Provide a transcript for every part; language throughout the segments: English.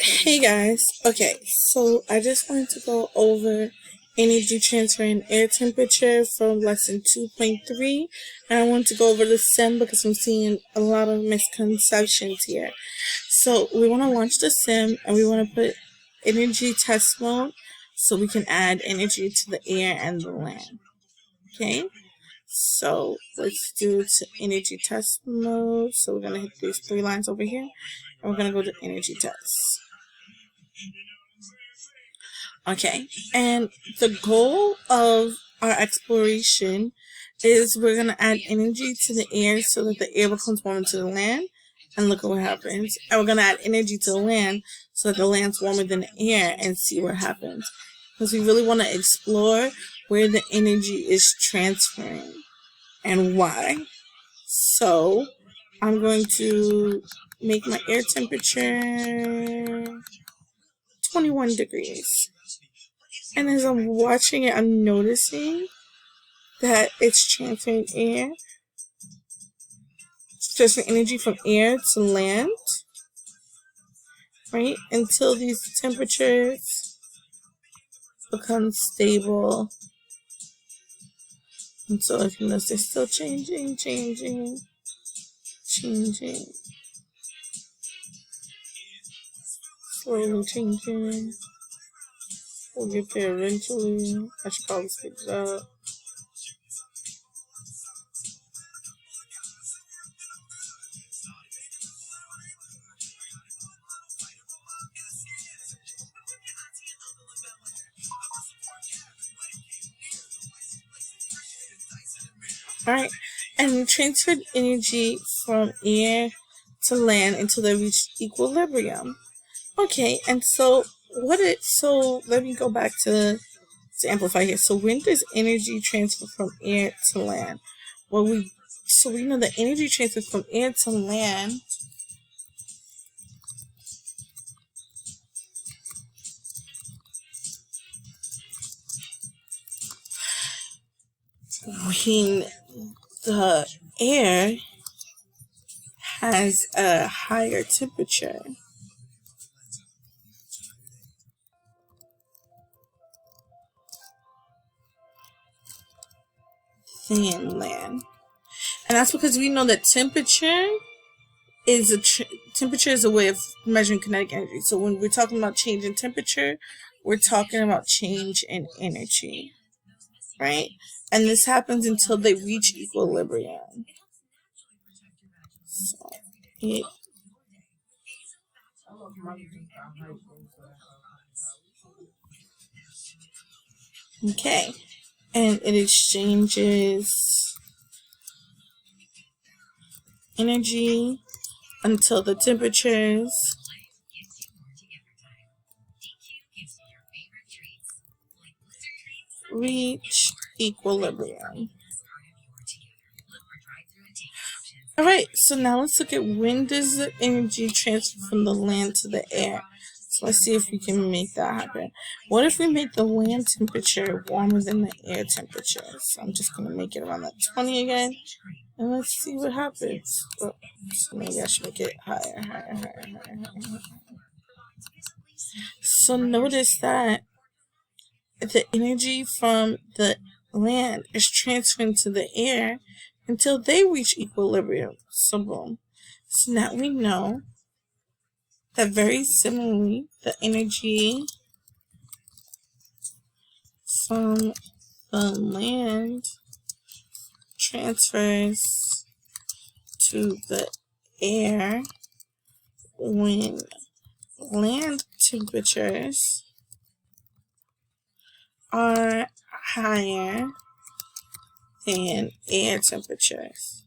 Hey guys, okay, so I just wanted to go over energy transfer and air temperature from lesson 2.3, and I want to go over the sim because I'm seeing a lot of misconceptions here. So we want to launch the sim and we want to put energy test mode so we can add energy to the air and the land. Okay, so let's do to energy test mode. So we're going to hit these three lines over here and we're going to go to energy test. Okay, and the goal of our exploration is we're going to add energy to the air so that the air becomes warmer to the land, and look at what happens. And we're going to add energy to the land so that the land's warmer than the air and see what happens. Because we really want to explore where the energy is transferring and why. So I'm going to make my air temperature 21 degrees. And as I'm watching it, I'm noticing that it's transferring energy from air to land, right? Until these temperatures become stable. And so if you notice, they're still changing. Slowly changing. We'll get there eventually. I should probably speed it up. Alright, and transferred energy from air to land until they reach equilibrium. Okay, and so let me go back to amplify here. So when does energy transfer from air to land? Well, we know that energy transfer from air to land when the air has a higher temperature than land. And that's because we know that temperature is a way of measuring kinetic energy. So when we're talking about change in temperature, we're talking about change in energy, right? And this happens until they reach equilibrium. So okay, and it exchanges energy until the temperatures reach equilibrium. Alright, so now let's look at when does the energy transfer from the land to the air. So let's see if we can make that happen. What if we make the land temperature warmer than the air temperature? So I'm just going to make it around that 20 again. And let's see what happens. Oh, so maybe I should make it higher. So notice that the energy from the land is transferring to the air until they reach equilibrium. So boom. So now we know that very similarly, the energy from the land transfers to the air when land temperatures are higher than air temperatures.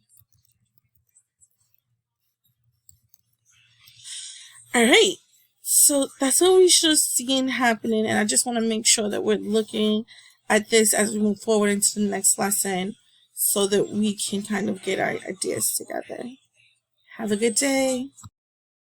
Alright, so that's what we should have seen happening, and I just want to make sure that we're looking at this as we move forward into the next lesson so that we can kind of get our ideas together. Have a good day.